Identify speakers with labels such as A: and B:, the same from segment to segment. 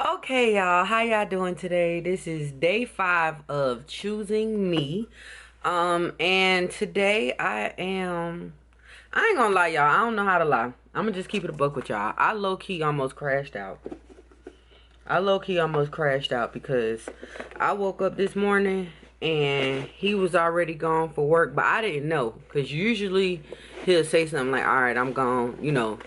A: Okay, y'all, how y'all doing today? This is day 5 of choosing me. And today I ain't gonna lie, y'all. I don't know how to lie. I'm gonna just keep it a buck with y'all. I low-key almost crashed out. I low-key almost crashed out because I woke up this morning and he was already gone for work, but I didn't know because usually he'll say something like, all right, I'm gone,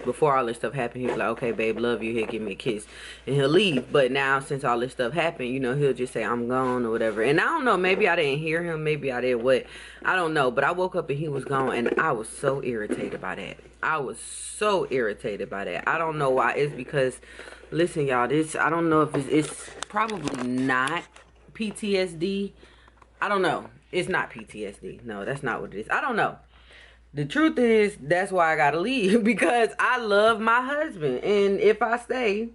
A: before all this stuff happened. He's like, okay, babe, love you. He'll give me a kiss and he'll leave. But now since all this stuff happened, he'll just say, I'm gone or whatever. And I don't know, maybe I didn't hear him, maybe I did what, I don't know. But I woke up and he was gone and I was so irritated by that. I was so irritated by that. I don't know why. It's because, listen, y'all, I don't know if it's probably not PTSD. I don't know. It's not PTSD. No, that's not what it is. I don't know. The truth is, that's why I gotta leave because I love my husband. And if I stay,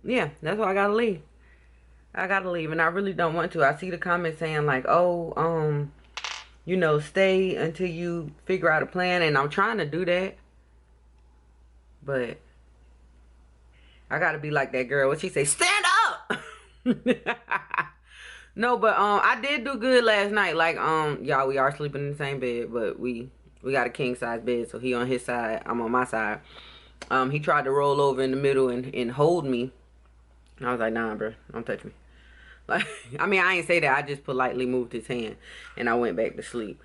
A: yeah, that's why I gotta leave. I gotta leave. And I really don't want to. I see the comments saying like, oh, stay until you figure out a plan. And I'm trying to do that. But I gotta be like that girl. What she say? Stand up! No, but I did do good last night. Like y'all, we are sleeping in the same bed, but we got a king size bed, so he on his side, I'm on my side. He tried to roll over in the middle and hold me. I was like, nah, bro, don't touch me. Like, I mean, I ain't say that. I just politely moved his hand, and I went back to sleep,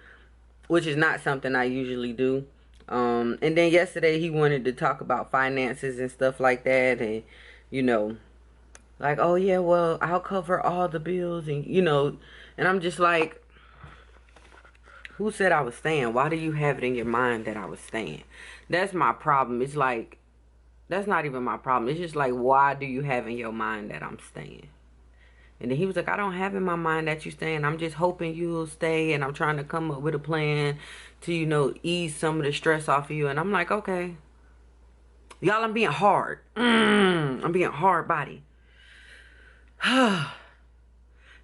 A: which is not something I usually do. And then yesterday he wanted to talk about finances and stuff like that, and like, oh yeah, well, I'll cover all the bills, and and I'm just like, who said I was staying? Why do you have it in your mind that I was staying? That's my problem. It's like, that's not even my problem. It's just like, why do you have in your mind that I'm staying? And then he was like, I don't have in my mind that you're staying. I'm just hoping you'll stay, and I'm trying to come up with a plan to, ease some of the stress off of you. And I'm like, okay. Y'all, I'm being hard. I'm being hard body.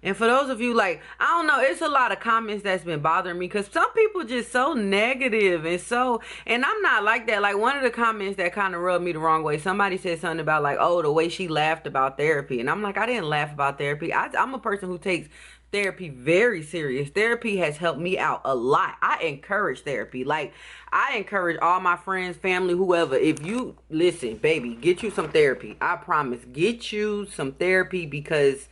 A: And for those of you, like, I don't know, it's a lot of comments that's been bothering me because some people just so negative and I'm not like that. Like, one of the comments that kind of rubbed me the wrong way, somebody said something about like, oh, the way she laughed about therapy. And I'm like, I didn't laugh about therapy. I'm a person who takes therapy very serious. Therapy has helped me out a lot. I encourage therapy. Like, I encourage all my friends, family, whoever. If you listen, baby, get you some therapy. I promise, get you some therapy because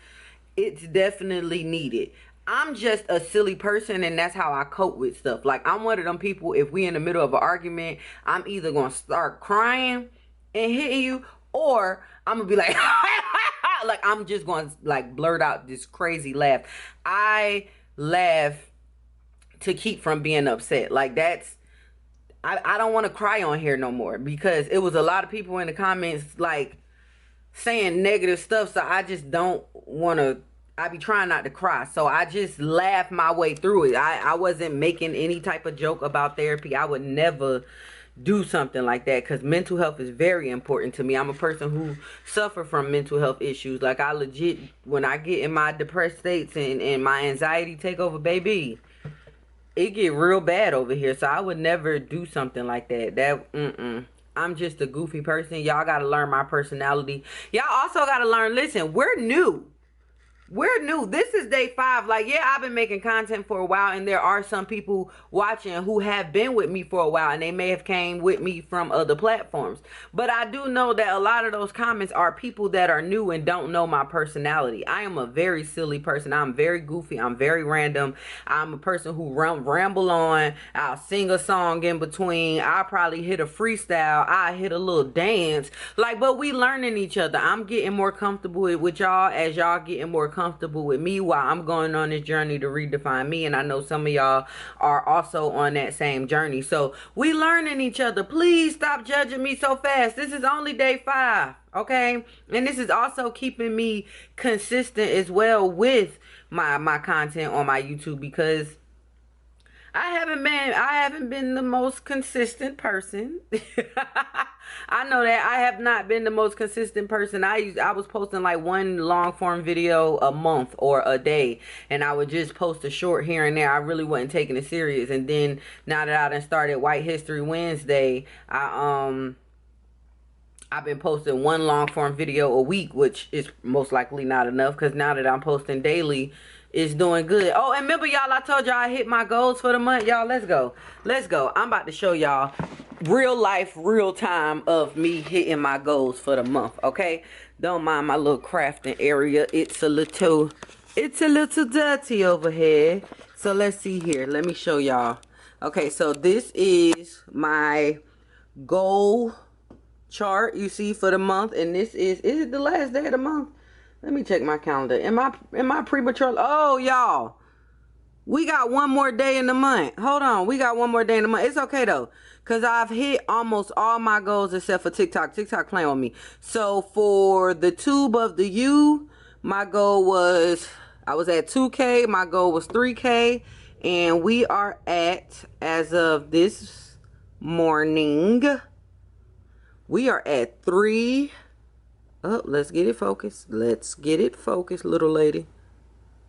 A: it's definitely needed. I'm just a silly person, and that's how I cope with stuff. Like, I'm one of them people, if we in the middle of an argument, I'm either going to start crying and hitting you, or I'm going to be like, like, I'm just going to, like, blurt out this crazy laugh. I laugh to keep from being upset. Like, I don't want to cry on here no more because it was a lot of people in the comments, like, saying negative stuff, so I just don't want to. I be trying not to cry, so I just laugh my way through it. I wasn't making any type of joke about therapy. I would never do something like that because mental health is very important to me. I'm a person who suffer from mental health issues. Like, I legit, when I get in my depressed states and my anxiety take over, baby, it get real bad over here. So I would never do something like that. I'm just a goofy person. Y'all got to learn my personality. Y'all also got to learn, listen, we're new. We're new. This is day 5. Like, yeah, I've been making content for a while, and there are some people watching who have been with me for a while, and they may have came with me from other platforms. But I do know that a lot of those comments are people that are new and don't know my personality. I am a very silly person. I'm very goofy. I'm very random. I'm a person who ramble on. I'll sing a song in between. I'll probably hit a freestyle. I hit a little dance. Like, but we learning each other. I'm getting more comfortable with y'all as y'all getting more comfortable with me while I'm going on this journey to redefine me. And I know some of y'all are also on that same journey. So we learning each other. Please stop judging me so fast. This is only day 5. Okay. And this is also keeping me consistent as well with my content on my YouTube because I haven't been the most consistent person. I know that I have not been the most consistent person. I was posting like one long form video a month or a day, and I would just post a short here and there. I really wasn't taking it serious. And then now that I done started White History Wednesday, I've been posting one long form video a week, which is most likely not enough because now that I'm posting daily, it's doing good. Oh, and remember, y'all, I told y'all I hit my goals for the month. Y'all, let's go. Let's go. I'm about to show y'all real life, real time of me hitting my goals for the month, okay? Don't mind my little crafting area. It's a little dirty over here. So let's see here. Let me show y'all. Okay, so this is my goal chart you see for the month, and this is it the last day of the month? Let me check my calendar. Am I premature? Oh, y'all, we got one more day in the month. Hold on, we got one more day in the month. It's okay though, because I've hit almost all my goals except for TikTok. TikTok playing with me. So for the tube of the U, my goal was, I was at 2K. My goal was 3K. And we are at, as of this morning, we are at 3. Oh, let's get it focused. Let's get it focused, little lady.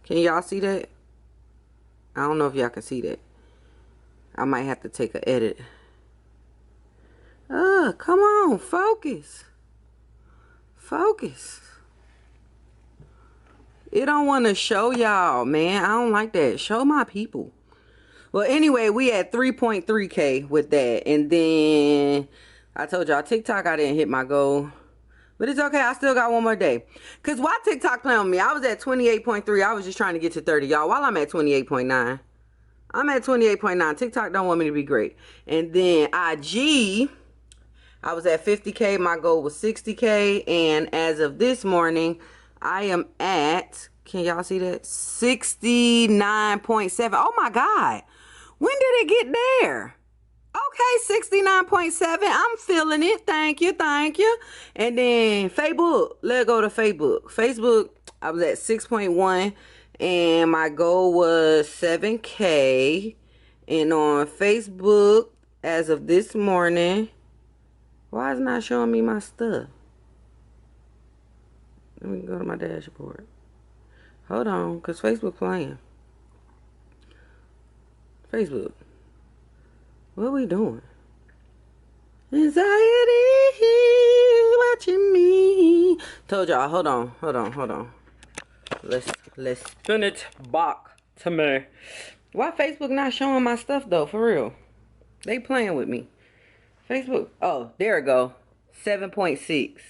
A: Can y'all see that? I don't know if y'all can see that. I might have to take an edit. Come on, focus. Focus. It don't want to show y'all, man. I don't like that. Show my people. Well, anyway, we at 3.3K with that. And then I told y'all TikTok, I didn't hit my goal. But it's okay. I still got one more day. Because why TikTok playing with me? I was at 28.3. I was just trying to get to 30, y'all. While I'm at 28.9. I'm at 28.9. TikTok don't want me to be great. And then IG, I was at 50K. My goal was 60K. And as of this morning, I am at, can y'all see that? 69.7. Oh my God. When did it get there? Okay, 69.7. I'm feeling it. Thank you. Thank you. And then Facebook. Let's go to Facebook. Facebook, I was at 6.1. And my goal was 7K. And on Facebook, as of this morning, why is it not showing me my stuff? Let me go to my dashboard. Hold on, because Facebook playing. Facebook. What we doing? Anxiety watching me. Told y'all, hold on. Let's send it back to me. Why Facebook not showing my stuff though? For real. They playing with me. Facebook. Oh, there it go. 7.6.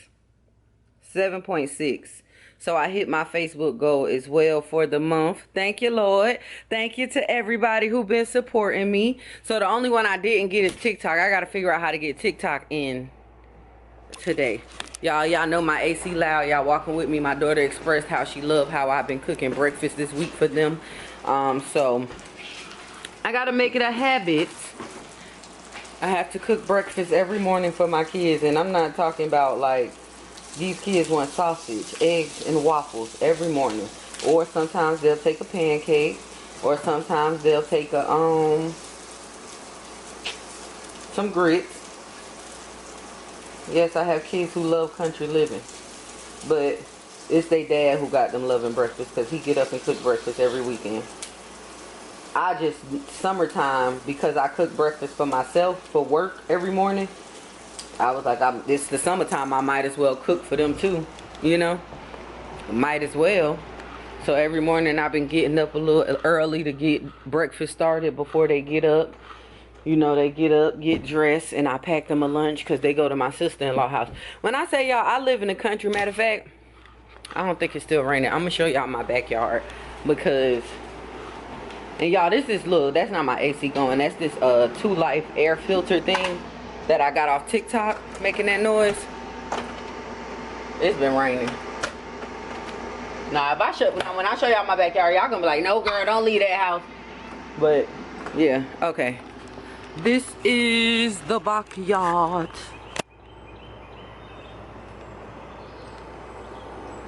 A: 7.6. So I hit my Facebook goal as well for the month. Thank you, Lord. Thank you to everybody who been supporting me. So the only one I didn't get is TikTok. I got to figure out how to get TikTok in today. Y'all know my AC loud. Y'all walking with me. My daughter expressed how she loved how I've been cooking breakfast this week for them. So I got to make it a habit. I have to cook breakfast every morning for my kids. And I'm not talking about like, these kids want sausage, eggs, and waffles every morning. Or sometimes they'll take a pancake. Or sometimes they'll take a, some grits. Yes, I have kids who love country living. But it's their dad who got them loving breakfast because he get up and cook breakfast every weekend. I just, summertime, because I cook breakfast for myself for work every morning, I was like, it's the summertime, I might as well cook for them too, you know? Might as well. So every morning I've been getting up a little early to get breakfast started before they get up. You know, they get up, get dressed, and I pack them a lunch because they go to my sister-in-law house. When I say y'all, I live in the country. Matter of fact, I don't think it's still raining. I'm going to show y'all my backyard because, and y'all, this is, look, that's not my AC going. That's this 2 Life air filter thing that I got off TikTok making that noise. It's been raining. Now, if when I show y'all my backyard, y'all gonna be like, no, girl, don't leave that house. But, yeah, okay. This is the backyard.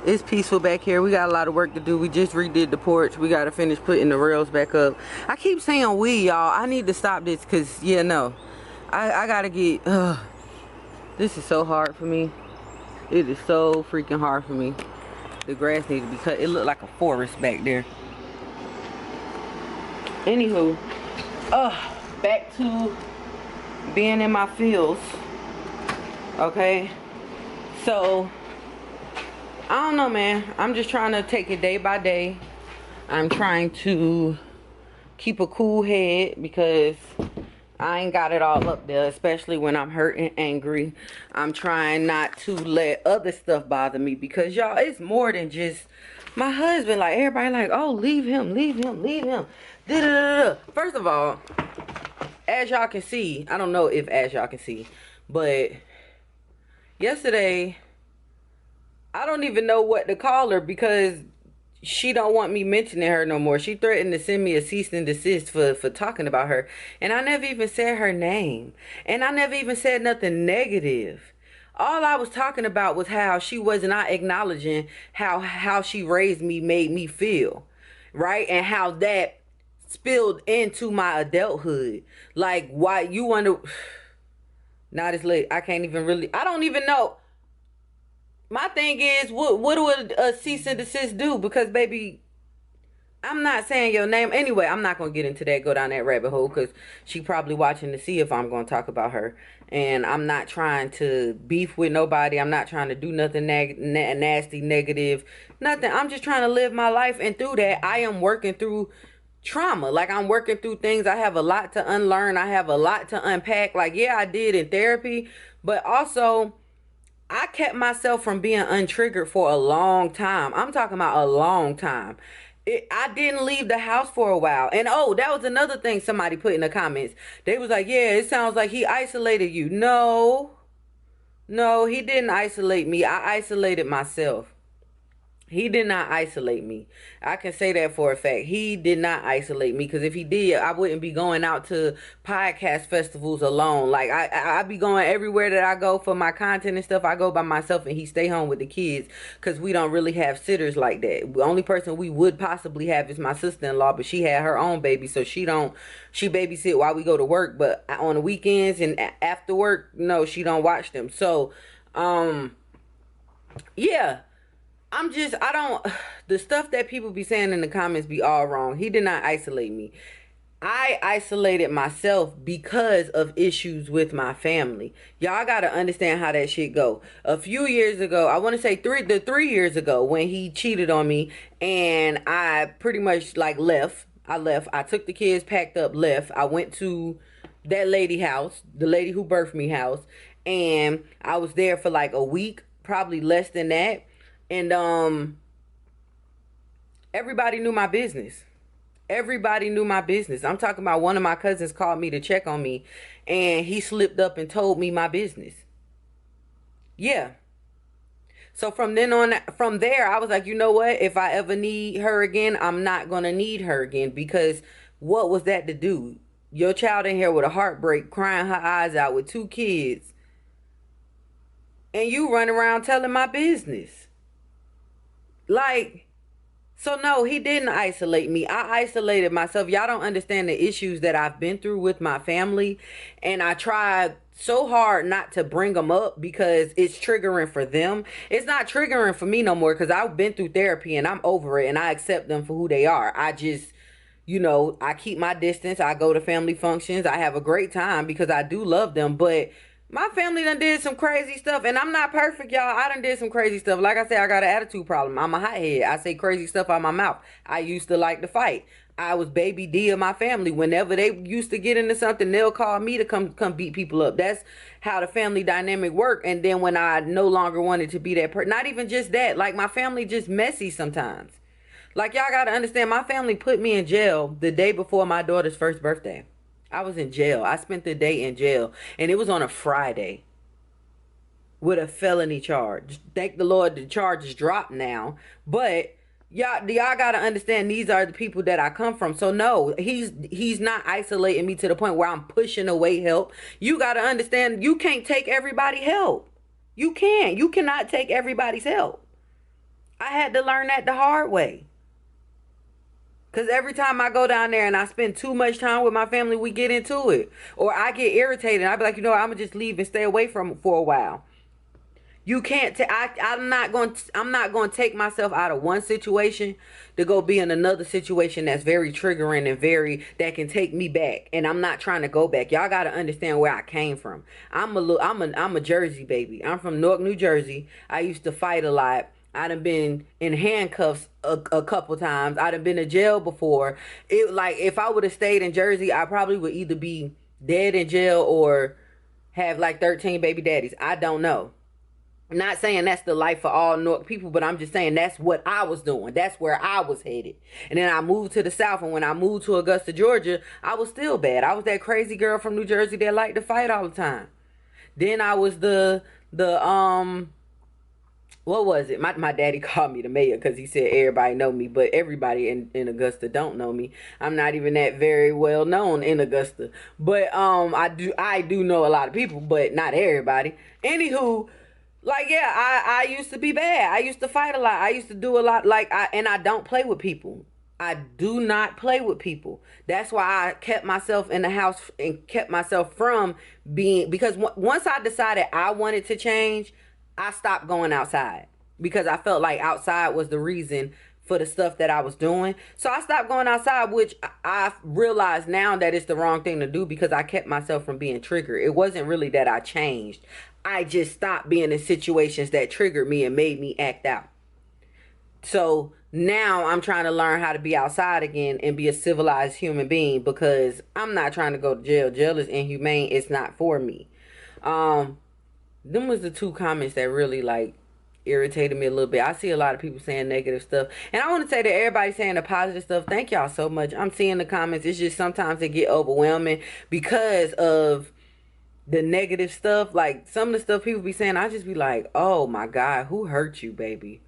A: It's peaceful back here. We got a lot of work to do. We just redid the porch. We got to finish putting the rails back up. I keep saying we, y'all. I need to stop this because, yeah, no. I got to get... this is so hard for me. It is so freaking hard for me. The grass needs to be cut. It looked like a forest back there. Anywho, back to being in my fields. Okay, So I don't know, man. I'm just trying to take it day by day. I'm trying to keep a cool head because I ain't got it all up there, especially when I'm hurt and angry. I'm trying not to let other stuff bother me because, y'all, it's more than just my husband. Like, everybody like, oh, leave him, leave him, leave him. Da-da-da-da. First of all, as y'all can see, I don't know if as y'all can see, but yesterday, I don't even know what to call her because she don't want me mentioning her no more. She threatened to send me a cease and desist for talking about her. And I never even said her name. And I never even said nothing negative. All I was talking about was how she was not acknowledging how she raised me made me feel. Right? And how that spilled into my adulthood. Like, why you want to... Not as late. I can't even really... I don't even know. My thing is, what would a cease and desist do? Because, baby, I'm not saying your name. Anyway, I'm not going to get into that, go down that rabbit hole, because she probably watching to see if I'm going to talk about her. And I'm not trying to beef with nobody. I'm not trying to do nothing nasty, negative, nothing. I'm just trying to live my life. And through that, I am working through trauma. Like, I'm working through things. I have a lot to unlearn. I have a lot to unpack. Like, yeah, I did in therapy, but also... I kept myself from being untriggered for a long time. I'm talking about a long time. I didn't leave the house for a while. And oh, that was another thing somebody put in the comments. They was like, yeah, it sounds like he isolated you. No, he didn't isolate me. I isolated myself. He did not isolate me. I can say that for a fact. He did not isolate me, because if he did, I wouldn't be going out to podcast festivals alone. Like, I be going everywhere that I go for my content and stuff. I go by myself, and he stay home with the kids, because we don't really have sitters like that. The only person we would possibly have is my sister-in-law, but she had her own baby, so she babysit while we go to work. But on the weekends and after work, no, she don't watch them. So, yeah. The stuff that people be saying in the comments be all wrong. He did not isolate me. I isolated myself because of issues with my family. Y'all gotta understand how that shit go. A few years ago, I want to say 3 years ago, when he cheated on me, and I pretty much like left. I took the kids, packed up, left. I went to that lady house, the lady who birthed me house, and I was there for like a week, probably less than that. And everybody knew my business. Everybody knew my business. I'm talking about, one of my cousins called me to check on me, and he slipped up and told me my business. Yeah. So from there, I was like, you know what? If I ever need her again, I'm not going to need her again, because what was that to do? Your child in here with a heartbreak, crying her eyes out with 2 kids, and you run around telling my business. Like, so no, he didn't isolate me. I isolated myself. Y'all don't understand the issues that I've been through with my family. And I tried so hard not to bring them up because it's triggering for them. It's not triggering for me no more, because I've been through therapy and I'm over it and I accept them for who they are. I just, I keep my distance. I go to family functions. I have a great time because I do love them. But my family done did some crazy stuff, and I'm not perfect, y'all. I done did some crazy stuff. Like I said, I got an attitude problem. I'm a hothead. I say crazy stuff out my mouth. I used to like to fight. I was baby D of my family. Whenever they used to get into something, they'll call me to come beat people up. That's how the family dynamic worked. And then when I no longer wanted to be that person, not even just that, like, my family just messy sometimes. Like, y'all got to understand, my family put me in jail the day before my daughter's first birthday. I was in jail. I spent the day in jail, and it was on a Friday with a felony charge. Thank the Lord the charges dropped now. But y'all got to understand, these are the people that I come from. So no, he's not isolating me to the point where I'm pushing away help. You got to understand, you can't take everybody's help. You can't. You cannot take everybody's help. I had to learn that the hard way. Because every time I go down there and I spend too much time with my family, we get into it. Or I get irritated. I be like, I'm going to just leave and stay away from it for a while. You can't. I'm not going to take myself out of one situation to go be in another situation that's very triggering and that can take me back. And I'm not trying to go back. Y'all got to understand where I came from. I'm a Jersey baby. I'm from Newark, New Jersey. I used to fight a lot. I done been in handcuffs a couple times. I done been to jail before. It like if I would have stayed in Jersey, I probably would either be dead in jail or have like 13 baby daddies. I don't know. I'm not saying that's the life for all North people, but I'm just saying that's what I was doing. That's where I was headed. And then I moved to the South, and when I moved to Augusta, Georgia, I was still bad. I was that crazy girl from New Jersey that liked to fight all the time. Then I was the what was it? My daddy called me the mayor because he said everybody know me, but everybody in Augusta don't know me. I'm not even that very well known in Augusta. But I do know a lot of people, but not everybody. Anywho, like yeah, I used to be bad. I used to fight a lot. I used to do a lot and I don't play with people. I do not play with people. That's why I kept myself in the house and kept myself from being, because once I decided I wanted to change, I stopped going outside because I felt like outside was the reason for the stuff that I was doing. So I stopped going outside, which I realize now that it's the wrong thing to do because I kept myself from being triggered. It wasn't really that I changed. I just stopped being in situations that triggered me and made me act out. So now I'm trying to learn how to be outside again and be a civilized human being because I'm not trying to go to jail. Jail is inhumane. It's not for me. Them was the two comments that really like irritated me a little bit. I see a lot of people saying negative stuff, and I want to say that everybody saying the positive stuff, thank y'all so much. I'm seeing the comments. It's just sometimes they get overwhelming because of the negative stuff. Like some of the stuff people be saying, I just be like, oh my God, who hurt you, baby?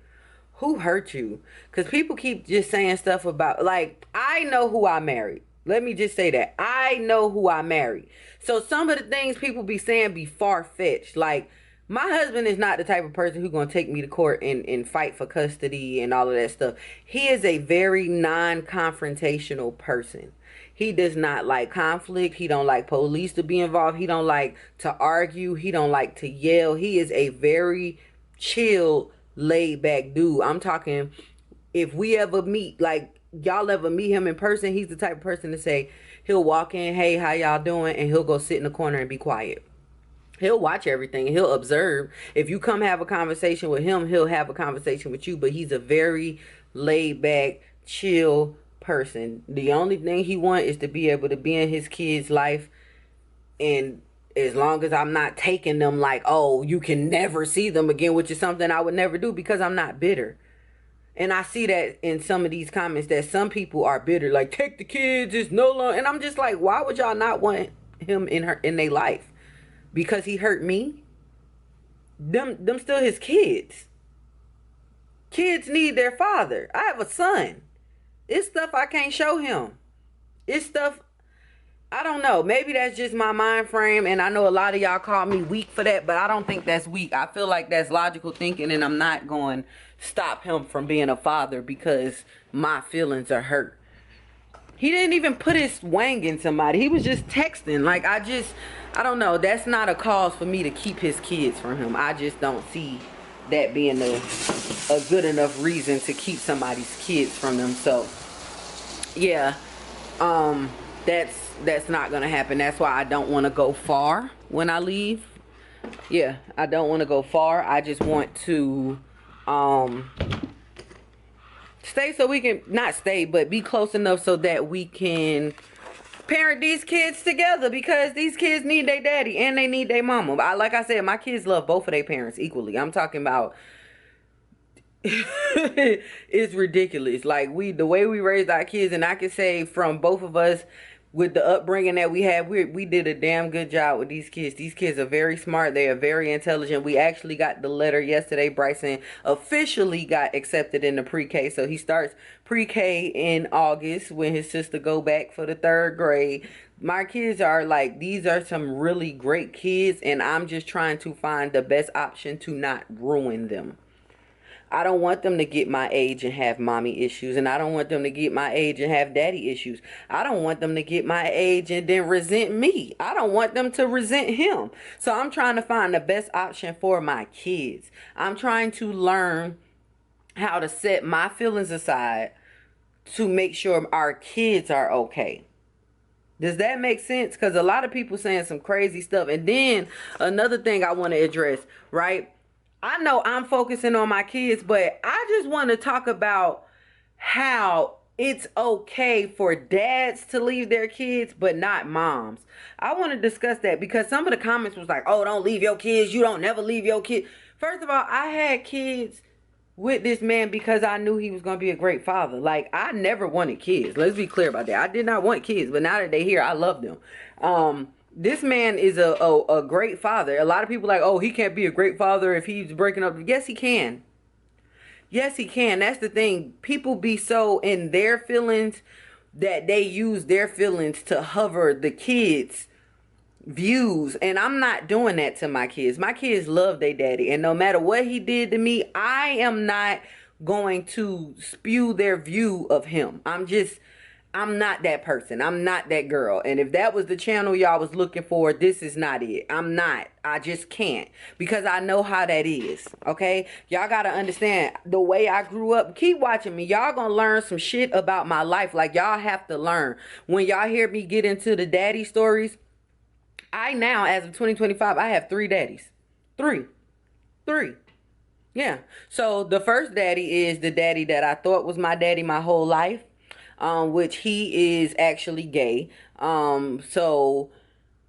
A: Who hurt you? Because people keep just saying stuff about, like, I know who I married. Let me just say that. I know who I married. So some of the things people be saying be far-fetched. Like, my husband is not the type of person who's going to take me to court and fight for custody and all of that stuff. He is a very non-confrontational person. He does not like conflict. He don't like police to be involved. He don't like to argue. He don't like to yell. He is a very chill, laid back dude. I'm talking, if we ever meet, like, y'all ever meet him in person, he's the type of person to say, he'll walk in, hey, how y'all doing? And he'll go sit in the corner and be quiet. He'll watch everything and he'll observe. If you come have a conversation with him, he'll have a conversation with you. But he's a very laid back, chill person. The only thing he wants is to be able to be in his kid's life. And as long as I'm not taking them like, oh, you can never see them again, which is something I would never do because I'm not bitter. And I see that in some of these comments that some people are bitter, like, take the kids, it's no longer. And I'm just like, why would y'all not want him in their life? Because he hurt me? Them still his kids. Kids need their father. I have a son. It's stuff I can't show him. It's stuff, I don't know. Maybe that's just my mind frame. And I know a lot of y'all call me weak for that, but I don't think that's weak. I feel like that's logical thinking, and I'm not going to stop him from being a father because my feelings are hurt. He didn't even put his wang in somebody. He was just texting. Like, I don't know. That's not a cause for me to keep his kids from him. I just don't see that being a good enough reason to keep somebody's kids from them. So, yeah, that's not going to happen. That's why I don't want to go far when I leave. Yeah, I don't want to go far. I just want to stay so we can, not stay, but be close enough so that we can parent these kids together, because these kids need their daddy and they need their mama. Like I said, my kids love both of their parents equally. I'm talking about it's ridiculous. Like, the way we raised our kids, and I can say from both of us, with the upbringing that we had, we did a damn good job with these kids. These kids are very smart. They are very intelligent. We actually got the letter yesterday. Bryson officially got accepted into pre-K. So he starts pre-K in August when his sister go back for the 3rd grade. My kids are like, these are some really great kids, and I'm just trying to find the best option to not ruin them. I don't want them to get my age and have mommy issues. And I don't want them to get my age and have daddy issues. I don't want them to get my age and then resent me. I don't want them to resent him. So I'm trying to find the best option for my kids. I'm trying to learn how to set my feelings aside to make sure our kids are okay. Does that make sense? Because a lot of people saying some crazy stuff. And then another thing I want to address, right? I know I'm focusing on my kids, but I just want to talk about how it's okay for dads to leave their kids, but not moms. I want to discuss that because some of the comments was like, oh, don't leave your kids. You don't never leave your kids. First of all, I had kids with this man because I knew he was going to be a great father. Like, I never wanted kids. Let's be clear about that. I did not want kids, but now that they're here, I love them. This man is a great father. A lot of people are like, oh, he can't be a great father if he's breaking up. Yes, he can. Yes, he can. That's the thing. People be so in their feelings that they use their feelings to hover the kids' views, and I'm not doing that to my kids. My kids love their daddy, and no matter what he did to me, I am not going to spew their view of him. I'm not that person. I'm not that girl. And if that was the channel y'all was looking for, this is not it. I'm not. I just can't, because I know how that is. Okay, y'all gotta understand the way I grew up. Keep watching me. Y'all gonna learn some shit about my life. Like, y'all have to learn. When y'all hear me get into the daddy stories, I now, as of 2025, I have 3 daddies. Three. Yeah. So the first daddy is the daddy that I thought was my daddy my whole life, which he is actually gay. So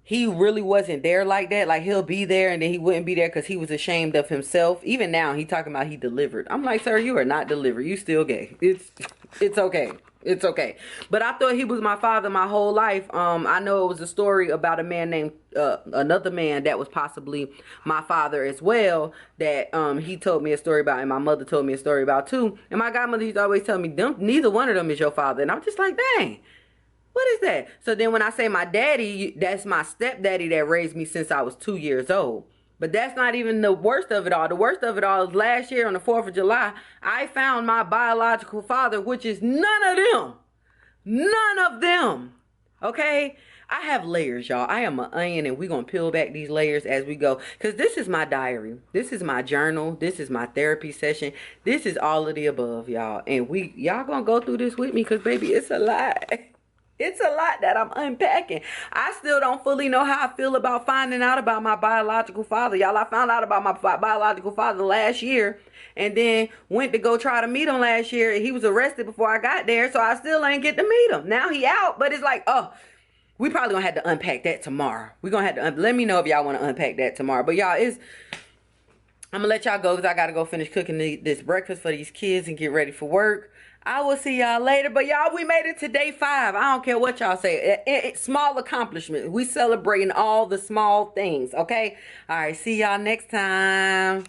A: he really wasn't there like that. Like, he'll be there and then he wouldn't be there because he was ashamed of himself. Even now, he talking about he delivered. I'm like, sir, you are not delivered. You still gay. It's okay. It's okay. But I thought he was my father my whole life. I know it was a story about a man named, another man that was possibly my father as well, that he told me a story about, and my mother told me a story about too. And my godmother used to always tell me, neither one of them is your father. And I'm just like, dang, what is that? So then when I say my daddy, that's my stepdaddy that raised me since I was 2 years old. But that's not even the worst of it all. The worst of it all is last year on the 4th of July, I found my biological father, which is none of them. None of them. Okay? I have layers, y'all. I am an onion, and we're going to peel back these layers as we go. Because this is my diary. This is my journal. This is my therapy session. This is all of the above, y'all. And y'all going to go through this with me because, baby, it's a lot. It's a lot that I'm unpacking. I still don't fully know how I feel about finding out about my biological father. Y'all, I found out about my biological father last year and then went to go try to meet him last year. He was arrested before I got there, so I still ain't get to meet him. Now he out, but it's like, oh, we probably gonna have to unpack that tomorrow. We're gonna have to, let me know if y'all want to unpack that tomorrow. But y'all, I'm gonna let y'all go because I gotta go finish cooking this breakfast for these kids and get ready for work. I will see y'all later. But y'all, we made it to day 5. I don't care what y'all say. Small accomplishment. We celebrating all the small things, okay? All right, see y'all next time.